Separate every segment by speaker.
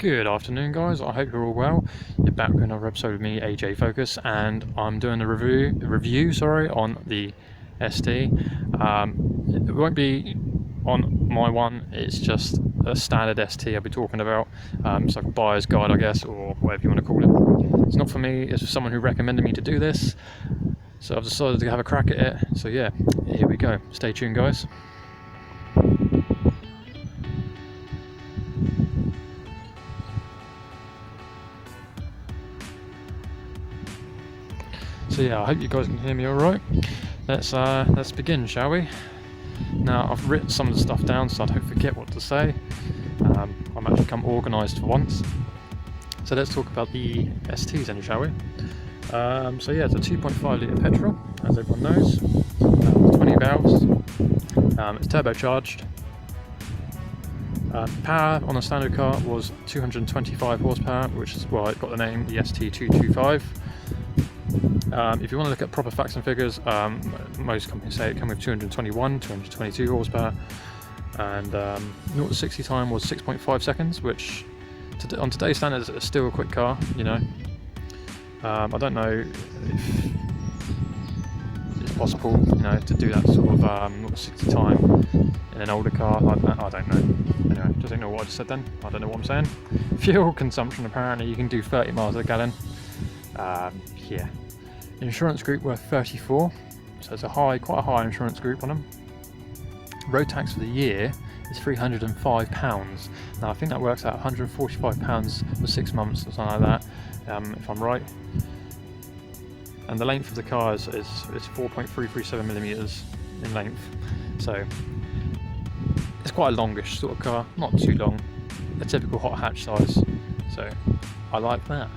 Speaker 1: Good afternoon, guys. I hope you're all well. You're back with another episode of me, AJ Focus, and I'm doing a review on the ST. It won't be on my one, it's just a standard ST I'll be talking about. It's like a buyer's guide, I guess, or whatever you want to call it. It's not for me, it's for someone who recommended me to do this. So I've decided to have a crack at it. So yeah, here we go. Stay tuned, guys. So yeah, I hope you guys can hear me all right. Let's begin, shall we? Now, I've written some of the stuff down so I don't forget what to say. I'm actually come organised for once. So let's talk about the STs then, shall we? So yeah, it's a 2.5 litre petrol, as everyone knows. 20 valves. It's turbocharged. Power on a standard car was 225 horsepower, which is why it got the name the ST225. If you want to look at proper facts and figures, most companies say it came with 221, 222 horsepower, and 0 to 60 time was 6.5 seconds, which on today's standards is still a quick car, you know. I don't know if it's possible, you know, to do that sort of 0 to 60 time in an older car like that. I don't know. Anyway, just ignore what I just said then. I don't know what I'm saying. Fuel consumption, apparently you can do 30 miles a gallon. Yeah. Insurance group worth 34, so it's quite a high insurance group on them. Road tax for the year is £305. Now I think that works out £145 for 6 months or something like that, if I'm right. And the length of the car is 4.337 millimeters in length, so it's quite a longish sort of car, not too long, a typical hot hatch size. So I like that.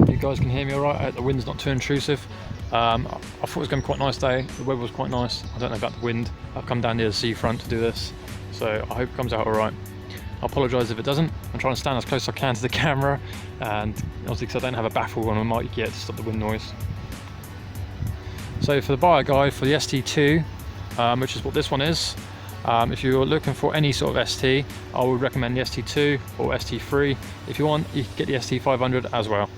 Speaker 1: You guys can hear me alright, the wind's not too intrusive. I thought it was going to be quite a nice day, the weather was quite nice. I don't know about the wind, I've come down near the seafront to do this, so I hope it comes out alright. I apologise if it doesn't. I'm trying to stand as close as I can to the camera, and obviously because I don't have a baffle on my mic yet to stop the wind noise. So for the buyer guide for the ST2, which is what this one is, if you're looking for any sort of ST, I would recommend the ST2 or ST3. If you want, you can get the ST500 as well.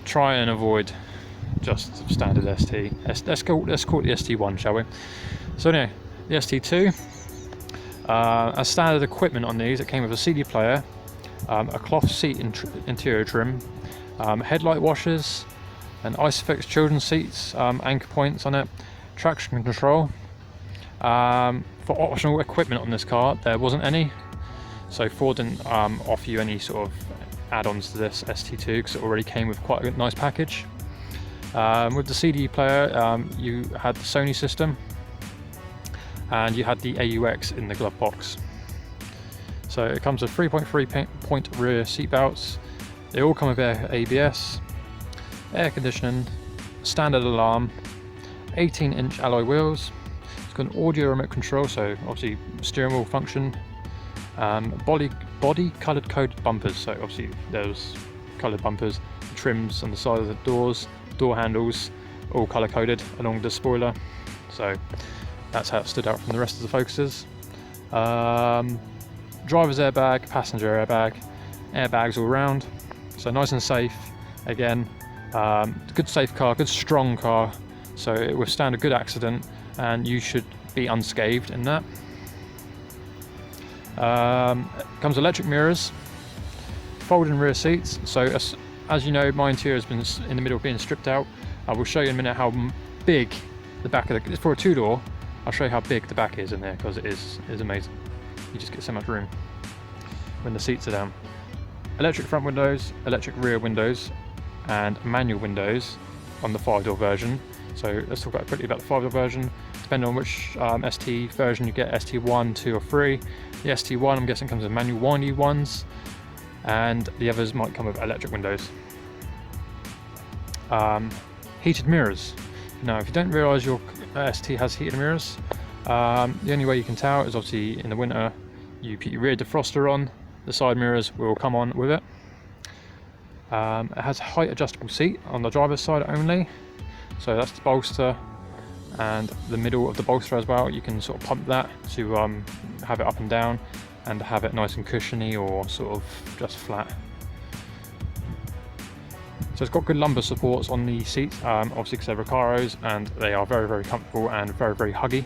Speaker 1: Try and avoid just standard ST. Let's call it the ST1, shall we? So anyway, the ST2, as standard equipment on these, it came with a CD player, a cloth seat interior trim, headlight washers, an Isofix children's seats, anchor points on it, traction control. For optional equipment on this car, there wasn't any, so Ford didn't offer you any sort of add-ons to this ST2 because it already came with quite a nice package. With the CD player, you had the Sony system and you had the AUX in the glove box. So it comes with 3.3 point rear seat belts. They all come with ABS, air conditioning, standard alarm, 18-inch alloy wheels. It's got an audio remote control, so obviously steering wheel function. Body coloured coded bumpers, so obviously there's coloured bumpers, trims on the side of the doors, door handles, all colour coded along the spoiler, so that's how it stood out from the rest of the Focuses. Driver's airbag, passenger airbag, airbags all round, so nice and safe. Again, good safe car, good strong car, so it will withstand a good accident and you should be unscathed in that. Comes electric mirrors, folding rear seats, so as you know, my interior has been in the middle of being stripped out. I will show you in a minute how big the back of for a two-door. I'll show you how big the back is in there, because it is amazing. You just get so much room when the seats are down. Electric front windows, electric rear windows, and manual windows on the 5-door version. So let's talk quickly about the 5-door version. Depending on which ST version you get, ST1, 2 or 3. The ST1 I'm guessing comes with manual windy ones, and the others might come with electric windows. Heated mirrors. Now if you don't realise your ST has heated mirrors, the only way you can tell is obviously in the winter you put your rear defroster on, the side mirrors will come on with it. It has a height adjustable seat on the driver's side only, so that's the bolster. and the middle of the bolster as well. You can sort of pump that to have it up and down and have it nice and cushiony or sort of just flat. So it's got good lumbar supports on the seats, obviously because they're Recaros, and they are very, very comfortable and very, very huggy.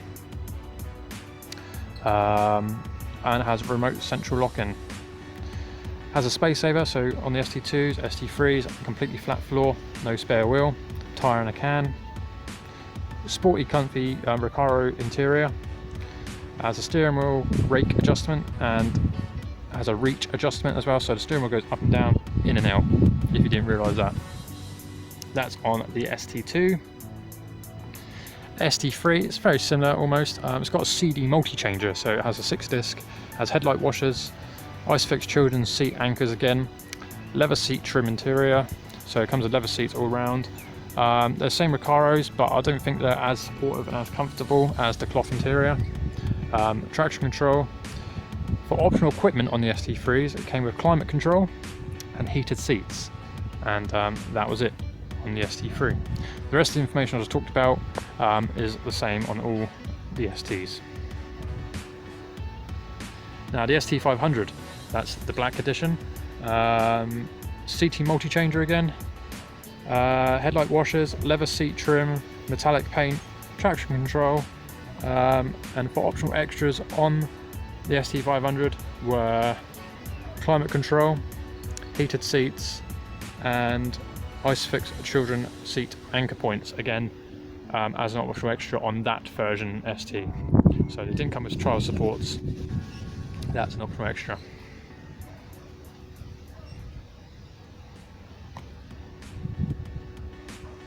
Speaker 1: And it has remote central lock-in. Has a space saver, so on the ST2s, ST3s, completely flat floor, no spare wheel, tyre in a can. Sporty, comfy Recaro interior. Has a steering wheel rake adjustment and has a reach adjustment as well, so the steering wheel goes up and down, in and out, if you didn't realise that. That's on the ST2. ST3, it's very similar almost. It's got a CD multi-changer, so it has a 6-disc, has headlight washers, Isofix children's seat anchors again, leather seat trim interior, so it comes with leather seats all around. They're the same Recaros, but I don't think they're as supportive and as comfortable as the cloth interior. Traction control. For optional equipment on the ST3s, it came with climate control and heated seats, and that was it on the ST3. The rest of the information I just talked about is the same on all the STs. Now the ST500, that's the black edition. CT multi-changer again, headlight washers, leather seat trim, metallic paint, traction control, and for optional extras on the ST500 were climate control, heated seats, and Isofix children seat anchor points, again as an optional extra on that version ST. So they didn't come with trial supports, that's an optional extra.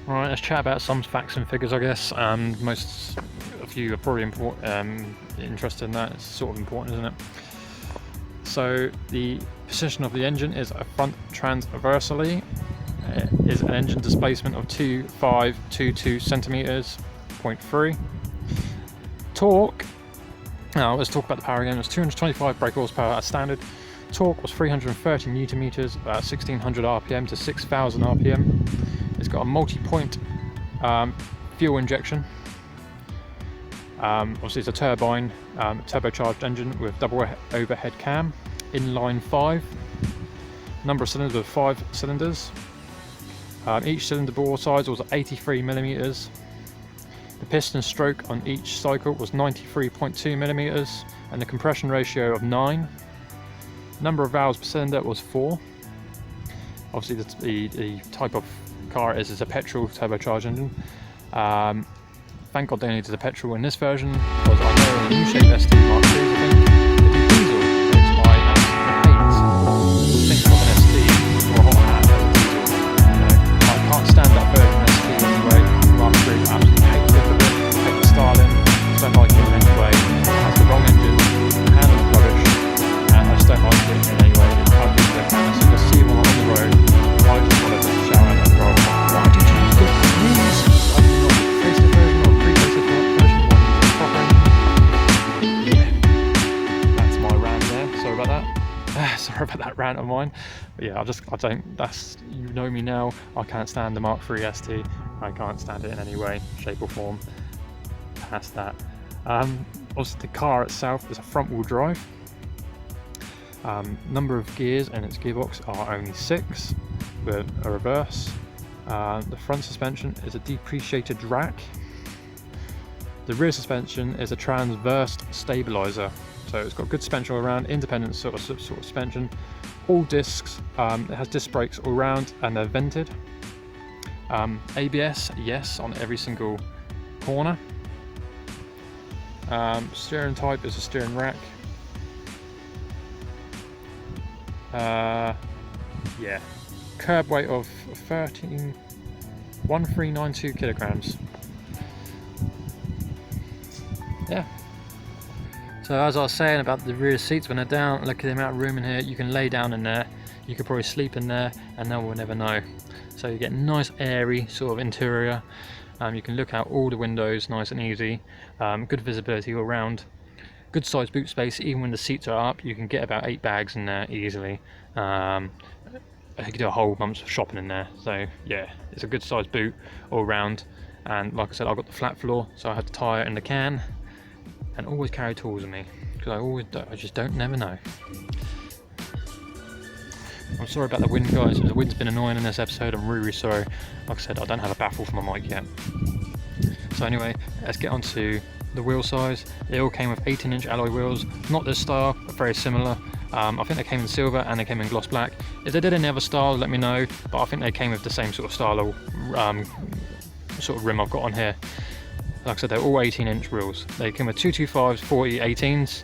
Speaker 1: Alright, let's chat about some facts and figures, I guess. Most of you are probably interested in that. It's sort of important, isn't it? So the position of the engine is a front transversally. It is an engine displacement of 2522 centimeters, 0.3. Torque. Now let's talk about the power again. It was 225 brake horsepower as standard. Torque was 330 newton meters, about 1600 RPM to 6000 RPM. It's got a multi-point fuel injection. Obviously it's a turbine, turbocharged engine with double overhead cam, inline 5. Number of cylinders with 5 cylinders. Each cylinder bore size was 83 millimeters. The piston stroke on each cycle was 93.2 millimeters, and the compression ratio of 9. Number of valves per cylinder was 4. Obviously the type of car it is a petrol turbocharged engine. Thank God they only did the petrol in this version, because I know in the U-shaped ST Mark II, I think, they do diesel, which I absolutely hate. Think of an ST or a hot hat as a diesel. I can't stand that version of ST anyway. Mark III, I absolutely hate the look of it, hate the styling, don't like it in any way. It has the wrong engine, handles rubbish, and I just don't like it in any way. It's ugly as they can. So you'll see them on the road, I just want to shout at that driver. Why did you get this? I did not face the version or pre-faced version proper engine. Yeah, that's my rant there. Sorry about that. Sorry about that rant of mine. But yeah, you know me now. I can't stand the Mark III ST. I can't stand it in any way, shape or form. Past that. Also, the car itself is a front-wheel drive. Number of gears in its gearbox are only 6 with a reverse. The front suspension is a depreciated rack. The rear suspension is a transverse stabilizer, so it's got good suspension all around, independent sort of suspension. All discs, it has disc brakes all around and they're vented. ABS, yes, on every single corner. Steering type is a steering rack. Yeah, curb weight of 1392 kilograms. Yeah. So as I was saying about the rear seats, when they're down, look at the amount of room in here. You can lay down in there, you could probably sleep in there, and no one will never know. So you get nice airy sort of interior. You can look out all the windows nice and easy. Good visibility all around. Good sized boot space. Even when the seats are up, you can get about 8 bags in there easily. You could do a whole month's shopping in there. So yeah, it's a good sized boot all round. And like I said, I've got the flat floor, so I had to tie it in the can, and always carry tools with me, because I just never know. I'm sorry about the wind, guys. The wind's been annoying in this episode. I'm really sorry. Like I said, I don't have a baffle for my mic yet. So anyway, let's get on to the wheel size. They all came with 18-inch alloy wheels, not this style, but very similar. I think they came in silver and they came in gloss black. If they did any other style, let me know, but I think they came with the same sort of style of sort of rim I've got on here. Like I said, they're all 18-inch wheels. They came with 225s, 40, 18s,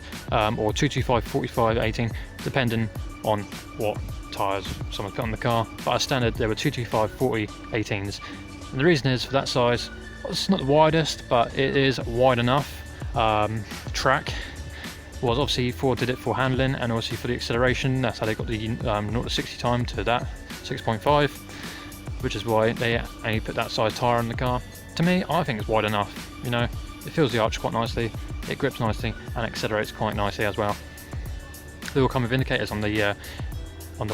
Speaker 1: or 225, 45, 18, depending on what tyres someone put on the car. But as standard, there were 225, 40, 18s. And the reason is, for that size, it's not the widest, but it is wide enough. Track was obviously Ford did it for handling and also for the acceleration. That's how they got the 0 to 60 time to that 6.5, which is why they only put that size tyre on the car. To me, I think it's wide enough. You know, it fills the arch quite nicely, it grips nicely, and accelerates quite nicely as well. They will come with indicators on the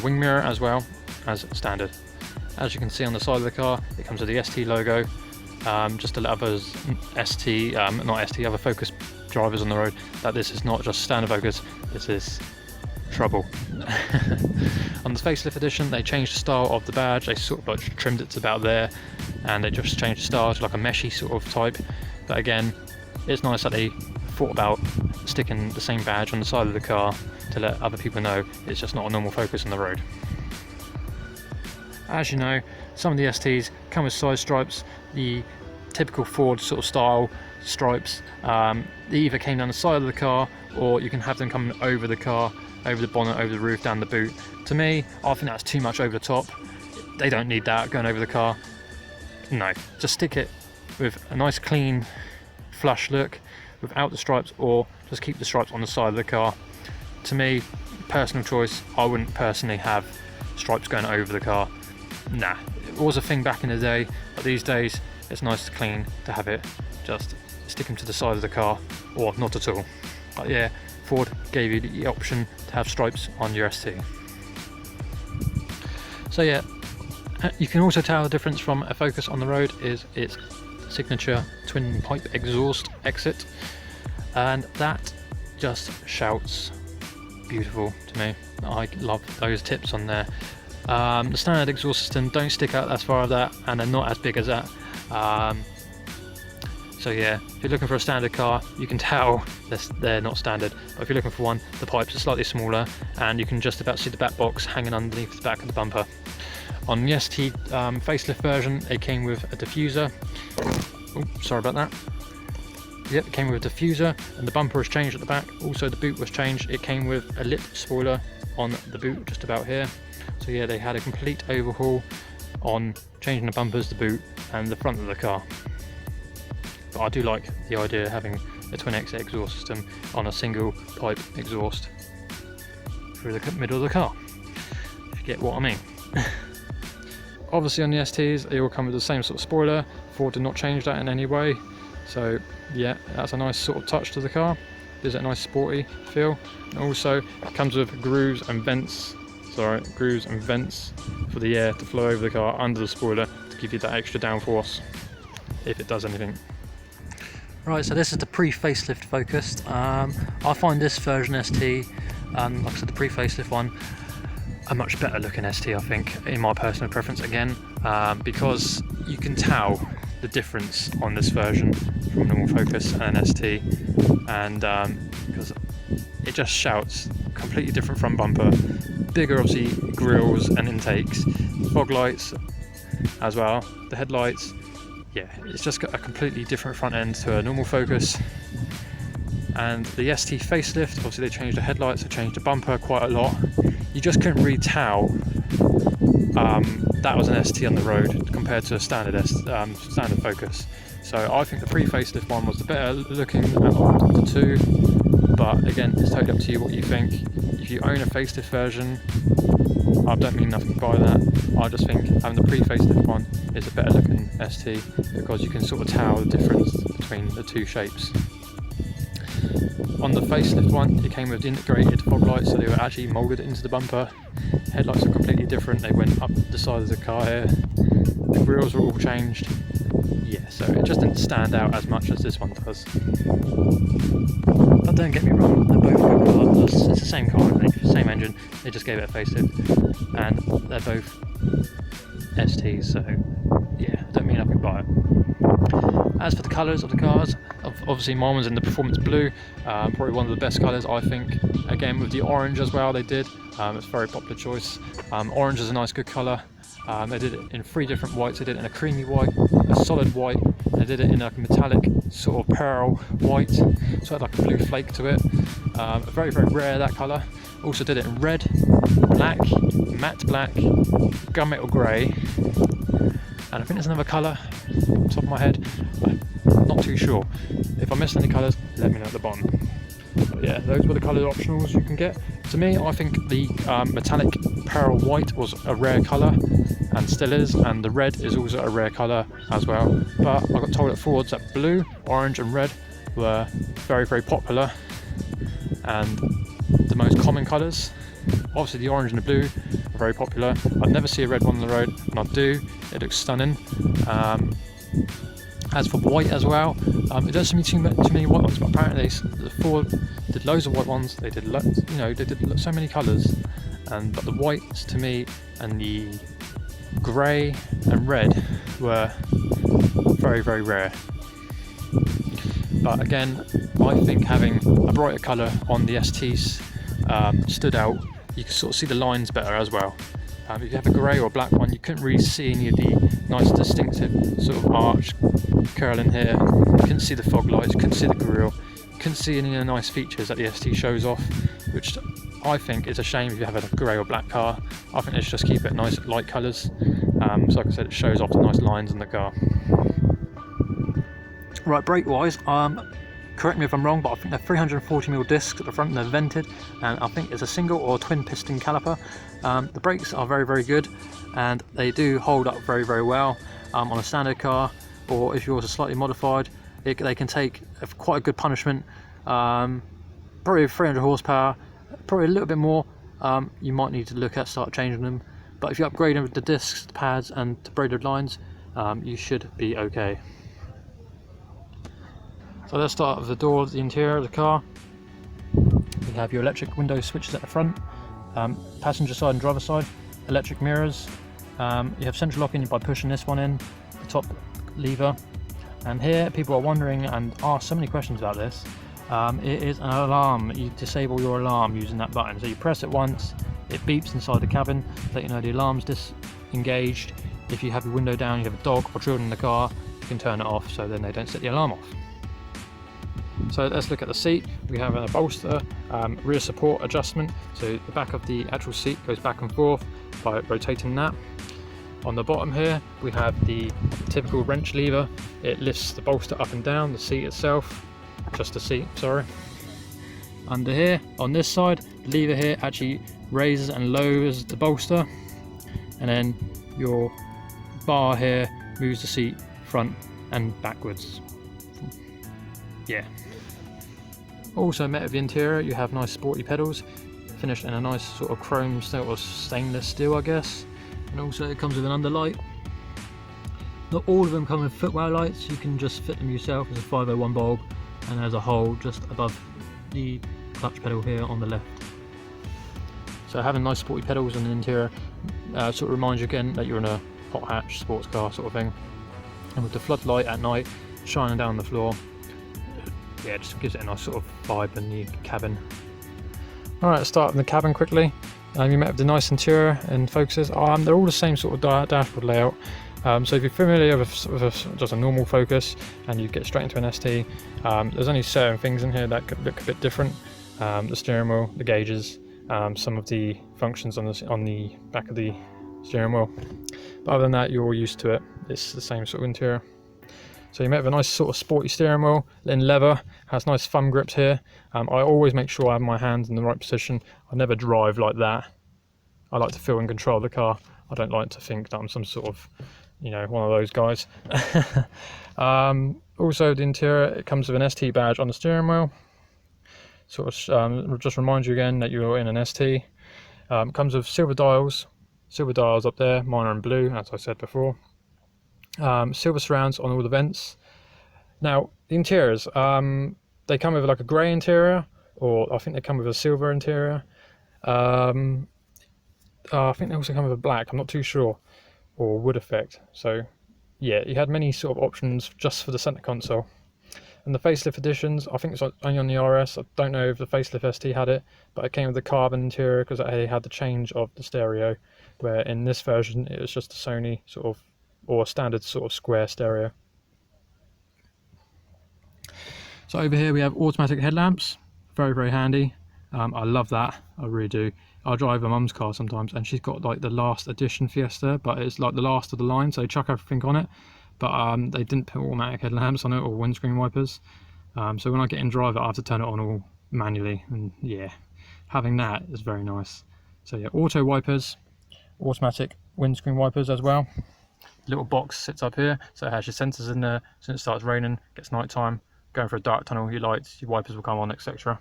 Speaker 1: wing mirror as well as standard. As you can see on the side of the car, it comes with the ST logo, just to let others other Focus drivers on the road, that this is not just standard Focus, this is trouble. On the facelift edition, they changed the style of the badge. They sort of like trimmed it to about there, and they just changed the style to like a meshy sort of type. But again, it's nice that they thought about sticking the same badge on the side of the car to let other people know it's just not a normal Focus on the road. As you know, some of the STs come with side stripes, the typical Ford sort of style stripes. They either came down the side of the car, or you can have them coming over the car, over the bonnet, over the roof, down the boot. To me, I think that's too much over the top. They don't need that going over the car. No, just stick it with a nice clean flush look without the stripes, or just keep the stripes on the side of the car. To me, personal choice, I wouldn't personally have stripes going over the car. Nah, it was a thing back in the day, but these days it's nice and clean to have it. Just stick them to the side of the car, or not at all. But yeah, Ford gave you the option to have stripes on your ST. So yeah, you can also tell the difference from a Focus on the road is its signature twin pipe exhaust exit, and that just shouts beautiful to me. I love those tips on there. The standard exhaust system don't stick out as far as that, and they're not as big as that. So yeah, if you're looking for a standard car, you can tell they're not standard. But if you're looking for one, the pipes are slightly smaller, and you can just about see the back box hanging underneath the back of the bumper. On the ST facelift version, it came with a diffuser. Oh, sorry about that. Yep, it came with a diffuser, and the bumper was changed at the back. Also, the boot was changed. It came with a lip spoiler on the boot, just about here. So yeah, they had a complete overhaul on changing the bumpers, the boot, and the front of the car. But I do like the idea of having a twin exit exhaust system on a single pipe exhaust through the middle of the car, if you get what I mean. Obviously on the STs, they all come with the same sort of spoiler. Ford did not change that in any way. So yeah, that's a nice sort of touch to the car. Gives it a nice sporty feel. And also, it comes with grooves and vents for the air to flow over the car under the spoiler to give you that extra downforce if it does anything. Right, so this is the pre-facelift Focus. I find this version ST, like I said, the pre-facelift one, a much better looking ST, I think, in my personal preference again, because you can tell the difference on this version from normal Focus and an ST, and because it just shouts. Completely different front bumper, bigger obviously grills and intakes, fog lights as well, the headlights. Yeah, it's just got a completely different front end to a normal Focus. And the ST facelift, obviously they changed the headlights, they changed the bumper quite a lot. You just couldn't really tell that was an ST on the road compared to a standard standard Focus. So I think the pre-facelift one was the better looking out of the two. But again, it's totally up to you what you think. If you own a facelift version, I don't mean nothing by that. I just think having the pre-facelift one is a better looking ST, because you can sort of tell the difference between the two shapes. On the facelift one, it came with integrated fog lights, so they were actually moulded into the bumper. Headlights are completely different, they went up the side of the car here. The grills were all changed. yeah, so it just didn't stand out as much as this one does. But don't get me wrong, they're both good cars. It's the same car, same engine, they just gave it a facelift, and they're both STs, so yeah, I don't mean nothing by it. As for the colours of the cars, obviously mine was in the performance blue, probably one of the best colours I think. Again with the orange as well they did, it's a very popular choice. Orange is a nice good colour. They did it in 3 different whites. They did it in a creamy white, a solid white, they did it in like a metallic sort of pearl white, so it had like a blue flake to it. Very, very rare, that colour. Also did it in red, black, matte black, gunmetal grey, and I think there's another colour off the top of my head, I'm not too sure. If I missed any colours, let me know at the bottom. But yeah, those were the colour optionals you can get. To me, I think the metallic pearl white was a rare colour, and still is, and the red is also a rare colour as well. But I got told at Fords that blue, orange and red were very, very popular and the most common colours. Obviously the orange and the blue are very popular. I'd never see a red one on the road, and I do, it looks stunning. As for white as well, it doesn't seem too many white ones, but apparently the Ford did loads of white ones. They did, they did so many colours, but the whites to me and the grey and red were very, very rare. But again, I think having a brighter colour on the STs stood out. You can sort of see the lines better as well. If you have a grey or black one, you couldn't really see any of the nice distinctive sort of arch curl in here. You couldn't see the fog lights, you couldn't see the grille, you couldn't see any of the nice features that the ST shows off, which I think is a shame if you have a grey or black car. I think they should just keep it nice light colours. So like I said, it shows off the nice lines in the car. Right, brake wise, correct me if I'm wrong, but I think they're 340mm discs at the front and they're vented, and I think it's a single or twin piston caliper. The brakes are very, very good, and they do hold up very, very well on a standard car, or if yours are slightly modified, they can take quite a good punishment. Probably 300 horsepower, probably a little bit more. You might need to look at start changing them, but if you upgrade them with the discs, the pads and the braided lines, you should be okay. So let's start with the door of the interior of the car. You have your electric window switches at the front, passenger side and driver side, electric mirrors. You have central locking by pushing this one in, the top lever. And here people are wondering and ask so many questions about this. It is an alarm. You disable your alarm using that button. So you press it once, it beeps inside the cabin to let you know the alarm's disengaged. If you have your window down, you have a dog or children in the car, you can turn it off so then they don't set the alarm off. So let's look at the seat. We have a bolster, rear support adjustment, so the back of the actual seat goes back and forth by rotating that. On the bottom here we have the typical wrench lever. It lifts the bolster up and down, the seat itself, just the seat, sorry. Under here, on this side, the lever here actually raises and lowers the bolster, and then your bar here moves the seat front and backwards. Yeah. Also met with the interior, you have nice sporty pedals, finished in a nice sort of chrome or stainless steel, I guess. And also it comes with an underlight. Not all of them come with footwell lights, you can just fit them yourself as a 501 bulb, and as a hole just above the clutch pedal here on the left. So having nice sporty pedals on the interior sort of reminds you again that you're in a hot hatch sports car sort of thing. And with the floodlight at night shining down the floor, yeah, it just gives it a nice sort of vibe in the cabin. Alright, let's start in the cabin quickly. You met with the nice interior and focuses. They're all the same sort of dashboard layout. So if you're familiar with just a normal Focus and you get straight into an ST, there's only certain things in here that could look a bit different. The steering wheel, the gauges, some of the functions on the back of the steering wheel. But other than that, you're all used to it. It's the same sort of interior. So you met with a nice sort of sporty steering wheel in leather, has nice thumb grips here. I always make sure I have my hands in the right position. I never drive like that. I like to feel in control of the car. I don't like to think that I'm some sort of, you know, one of those guys. Also the interior, it comes with an ST badge on the steering wheel. Sort of just reminds you again that you're in an ST. Comes with silver dials up there, mine are in blue, as I said before. Silver surrounds on all the vents. Now the interiors, they come with like a grey interior, or I think they come with a silver interior. I think they also come with a black, I'm not too sure, or wood effect. So yeah, you had many sort of options just for the centre console. And the facelift editions, I think it's only on the RS. I don't know if the facelift ST had it, but it came with the carbon interior because it had the change of the stereo, where in this version it was just a Sony sort of, or a standard sort of square stereo. So over here we have automatic headlamps, very, very handy. I love that, I really do. I drive my mum's car sometimes and she's got like the last edition Fiesta, but it's like the last of the line, so they chuck everything on it. But they didn't put automatic headlamps on it or windscreen wipers. So when I get in drive I have to turn it on all manually, and yeah, having that is very nice. So yeah, auto wipers, automatic windscreen wipers as well. Little box sits up here, so it has your sensors in there. As soon as it starts raining, gets night time, going for a dark tunnel, your lights, your wipers will come on, etc.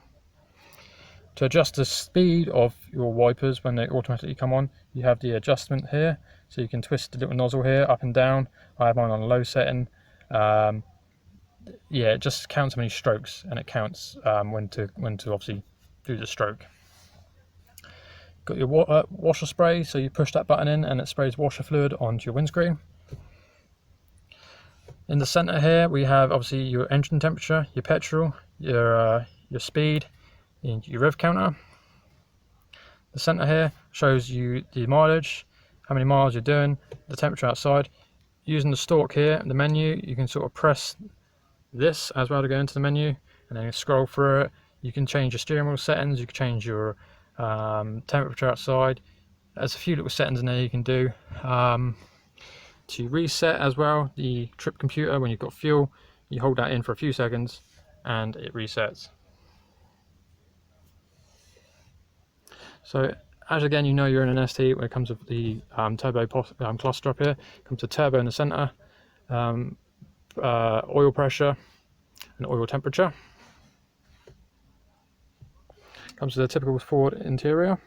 Speaker 1: To adjust the speed of your wipers when they automatically come on, you have the adjustment here, so you can twist the little nozzle here up and down. I have mine on a low setting. Yeah, it just counts how many strokes, and it counts when to obviously do the stroke. Got your washer spray, so you push that button in and it sprays washer fluid onto your windscreen. In the centre here we have obviously your engine temperature, your petrol, your speed, and your rev counter. The centre here shows you the mileage, how many miles you're doing, the temperature outside. Using the stalk here, the menu, you can sort of press this as well to go into the menu, and then you scroll through it. You can change your steering wheel settings, you can change your temperature outside. There's a few little settings in there you can do. To reset as well the trip computer when you've got fuel, you hold that in for a few seconds and it resets. So as again you know you're in an ST when it comes with the turbo cluster up here. It comes to turbo in the centre, oil pressure and oil temperature. Comes with a typical Ford interior.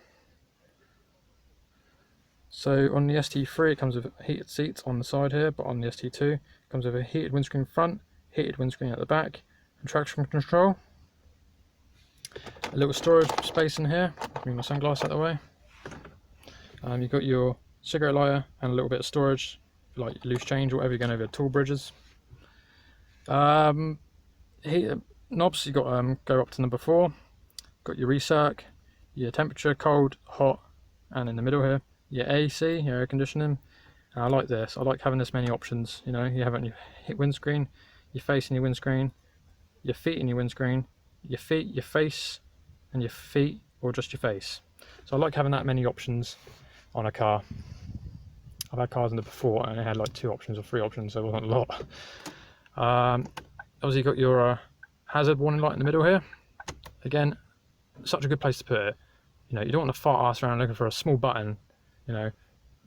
Speaker 1: So on the ST3 it comes with heated seats on the side here, but on the ST2 it comes with a heated windscreen front, heated windscreen at the back, and traction control. A little storage space in here, bring my sunglasses out of the way. You've got your cigarette lighter and a little bit of storage, like loose change or whatever you're going over tool bridges. Heat knobs, you've got go up to number 4. Got your recirc, your temperature, cold, hot, and in the middle here your AC, your air conditioning. And I like this. I like having this many options. You know, you have it on your windscreen, your face in your windscreen, your feet in your windscreen, your feet, your face, and your feet, or just your face. So I like having that many options on a car. I've had cars in there before and it had like 2 options or 3 options, so it wasn't a lot. Obviously you've got your hazard warning light in the middle here. Again, such a good place to put it. You know, you don't want to fart ass around looking for a small button. You know,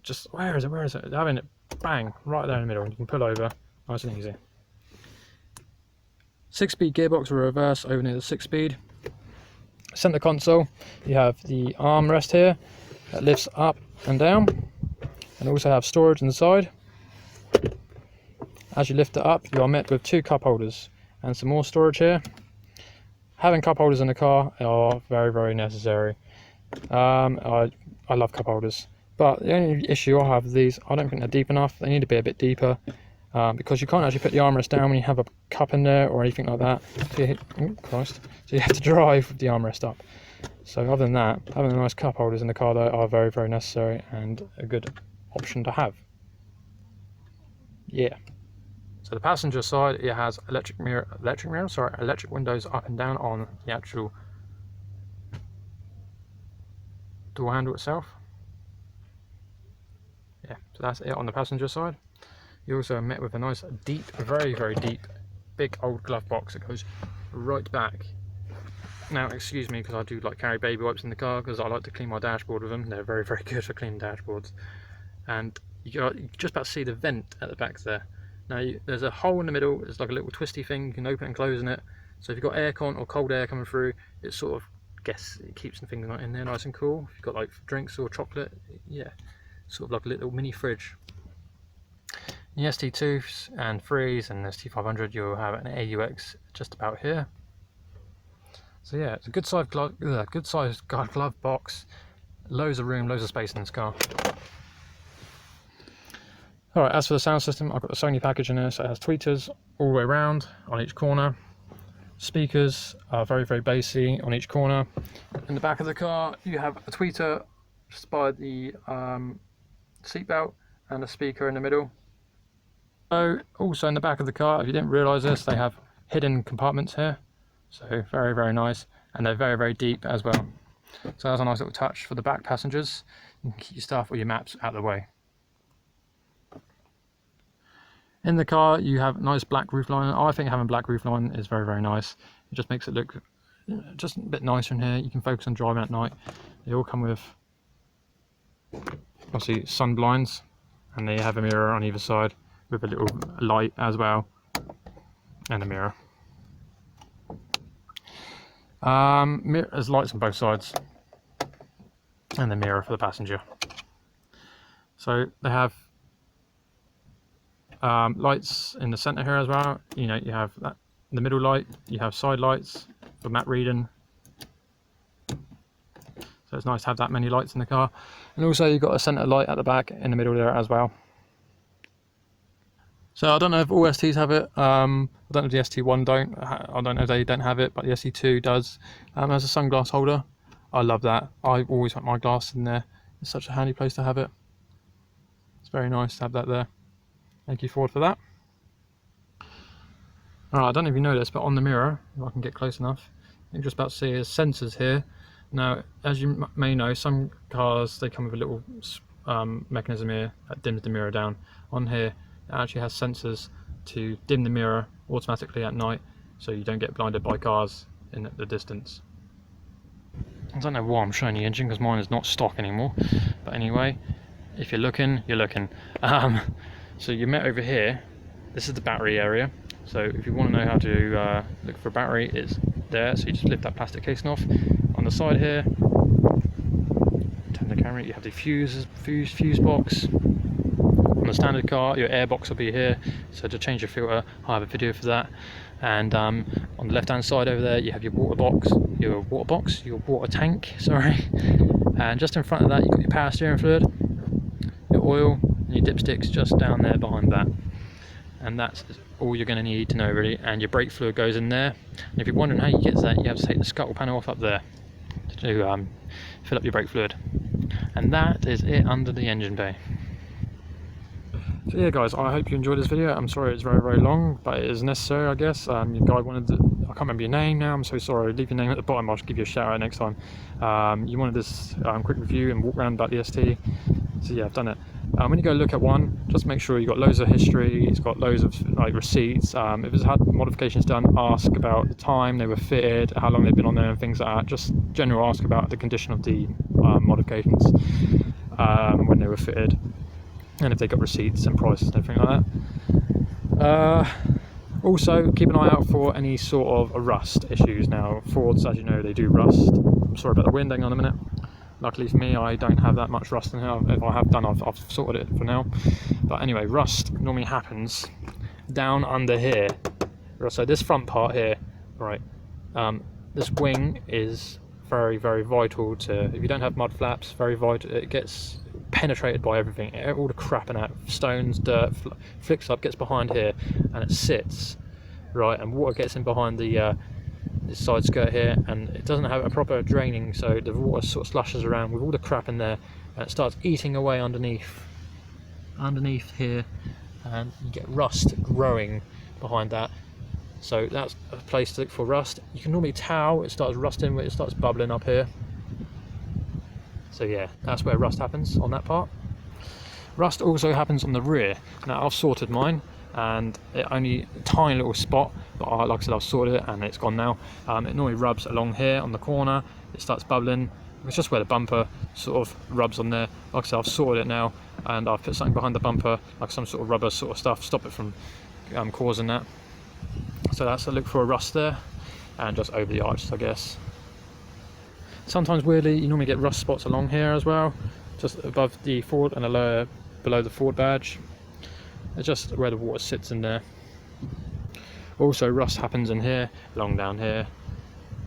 Speaker 1: just where is it? Having it bang right there in the middle, and you can pull over nice and easy. 6-speed gearbox or reverse over near the 6-speed. Center console, you have the armrest here that lifts up and down, and also have storage on the side. As you lift it up, you are met with 2 cup holders and some more storage here. Having cup holders in the car are very, very necessary. I love cup holders, but the only issue I have with these, I don't think they're deep enough. They need to be a bit deeper, because you can't actually put the armrest down when you have a cup in there or anything like that. So you have to drive with the armrest up. So other than that, having the nice cup holders in the car though are very, very necessary and a good option to have. Yeah. So the passenger side, it has electric windows up and down on the actual door handle itself. Yeah, so that's it on the passenger side. You also are met with a nice deep, very, very deep, big old glove box that goes right back. Now, excuse me, because I do like carry baby wipes in the car because I like to clean my dashboard with them. They're very, very good for cleaning dashboards. And you just about see the vent at the back there. Now, there's a hole in the middle. It's like a little twisty thing. You can open and close in it. So if you've got aircon or cold air coming through, it sort of it keeps the thing in there nice and cool. If you've got like drinks or chocolate, yeah, sort of like a little mini fridge. The ST2s and 3s and ST500, you'll have an AUX just about here. So yeah, it's a good sized glove box, loads of room, loads of space in this car. Alright, as for the sound system, I've got the Sony package in here, so it has tweeters all the way around on each corner. Speakers are very, very bassy on each corner. In the back of the car, you have a tweeter just by the seatbelt and a speaker in the middle. So, also in the back of the car, if you didn't realise this, they have hidden compartments here. So very, very nice, and they're very, very deep as well. So that's a nice little touch for the back passengers. You can keep your stuff or your maps out of the way. In the car, you have a nice black roofline. I think having black roofline is very, very nice. It just makes it look just a bit nicer in here. You can focus on driving at night. They all come with, obviously, sun blinds, and they have a mirror on either side with a little light as well, and a mirror. There's lights on both sides, and the mirror for the passenger. So they have lights in the center here as well. You know, you have that the middle light, you have side lights for map reading. So it's nice to have that many lights in the car. And also you've got a center light at the back in the middle there as well. So I don't know if all STs have it. I don't know if the ST1 don't. I don't know if they don't have it, but the ST2 does. As a sunglass holder, I love that. I always put my glass in there. It's such a handy place to have it. It's very nice to have that there. Thank you Ford for that. Alright, I don't know if you know this, but on the mirror, if I can get close enough, you're just about to see is sensors here. Now, as you may know, some cars, they come with a little mechanism here that dims the mirror down. On here, it actually has sensors to dim the mirror automatically at night, so you don't get blinded by cars in the distance. I don't know why I'm showing the engine, because mine is not stock anymore. But anyway, if you're looking, you're looking. So you met over here. This is the battery area. So if you want to know how to look for a battery, it's there. So you just lift that plastic casing off. On the side here, turn the camera. You have the fuse box. On the standard car, your air box will be here. So to change your filter, I have a video for that. And on the left-hand side over there, you have your your water tank. Sorry. And just in front of that, you've got your power steering fluid, your oil, and your dipsticks just down there behind that. And that's all you're going to need to know really. And your brake fluid goes in there. And if you're wondering how you get to that, you have to take the scuttle panel off up there to fill up your brake fluid. And that is it under the engine bay. So yeah guys, I hope you enjoyed this video. I'm sorry it's very, very long, but it is necessary, I guess. Your guy wanted to, I can't remember your name now, I'm so sorry. Leave your name at the bottom, I'll give you a shout out next time. You wanted this quick review and walk around about the ST. So yeah, I've done it. When you go look at one, just make sure you've got loads of history, it's got loads of like receipts. If it's had modifications done, ask about the time they were fitted, how long they've been on there and things like that. Just general ask about the condition of the modifications when they were fitted. And if they got receipts and prices and everything like that. Also, keep an eye out for any sort of rust issues. Now, Fords, as you know, they do rust. I'm sorry about the wind, hang on a minute. Luckily for me, I don't have that much rust in here. If I have done, I've sorted it for now. But anyway, rust normally happens down under here. So this front part here, right, this wing is very, very vital to, if you don't have mud flaps, very vital, it gets penetrated by everything, all the crap and that, stones, dirt, flicks up, gets behind here, and it sits, right, and water gets in behind the this side skirt here, and it doesn't have a proper draining, so the water sort of slushes around with all the crap in there, and it starts eating away underneath here, and you get rust growing behind that. So that's a place to look for rust. You can normally tell it starts rusting when it starts bubbling up here. So yeah, that's where rust happens on that part. Rust also happens on the rear. Now I've sorted mine, and it only a tiny little spot, but like I said, I've sorted it and it's gone now. It normally rubs along here on the corner. It starts bubbling. It's just where the bumper sort of rubs on there. Like I said, I've sorted it now, and I've put something behind the bumper, like some sort of rubber sort of stuff, stop it from causing that. So that's a look for a rust there, and just over the arches, I guess. Sometimes weirdly, you normally get rust spots along here as well, just above the Ford and below the Ford badge. It's just where the water sits in there. Also, rust happens in here, along down here,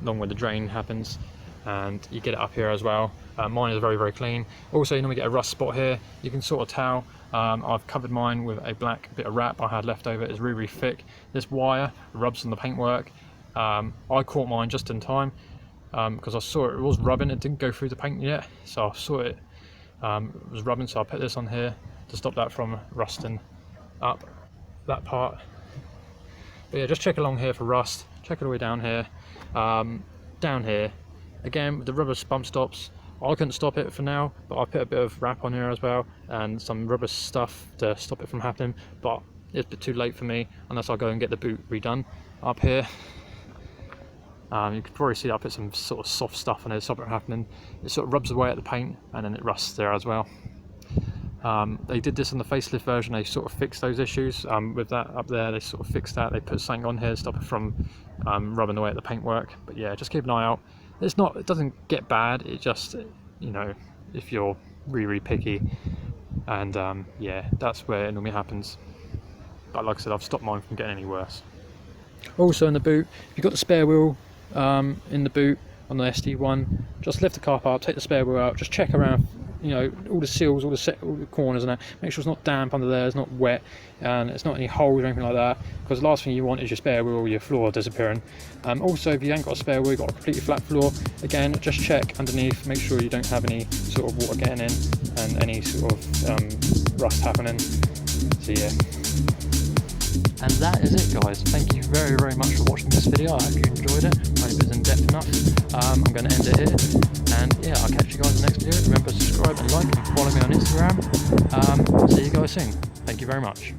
Speaker 1: along where the drain happens, and you get it up here as well. Mine is very clean. Also, you normally get a rust spot here. You can sort of tell. I've covered mine with a black bit of wrap I had left over. It's really thick. This wire rubs on the paintwork. I caught mine just in time because I saw it was rubbing. It didn't go through the paint yet, so I saw it was rubbing. So I put this on here to stop that from rusting up that part. But yeah, just check along here for rust. Check all the way down here. Down here, again with the rubber bump stops. I couldn't stop it for now, but I put a bit of wrap on here as well and some rubber stuff to stop it from happening. But it's a bit too late for me unless I go and get the boot redone up here. You can probably see I put some sort of soft stuff on it to stop it happening. It sort of rubs away at the paint and then it rusts there as well. They did this on the facelift version. They sort of fixed those issues with that up there. They sort of fixed that. They put something on here to stop it from rubbing away at the paintwork. But yeah, just keep an eye out. It doesn't get bad. It just, you know, if you're really picky, and yeah, that's where it normally happens. But like I said, I've stopped mine from getting any worse. Also in the boot, if you've got the spare wheel in the boot on the ST1, just lift the carp up, take the spare wheel out, just check around, you know, all the seals, all the corners and that. Make sure it's not damp under there, it's not wet, and it's not any holes or anything like that, because the last thing you want is your spare wheel or your floor disappearing. Also, if you ain't got a spare wheel, you've got a completely flat floor, again, just check underneath, make sure you don't have any sort of water getting in and any sort of rust happening. So yeah. And that is it, guys. Thank you very much for watching this video. I hope you enjoyed it. I hope it's in depth enough. I'm going to end it here, and yeah, I'll catch you guys in the next video. Remember to subscribe and like and follow me on Instagram. See you guys soon. Thank you very much.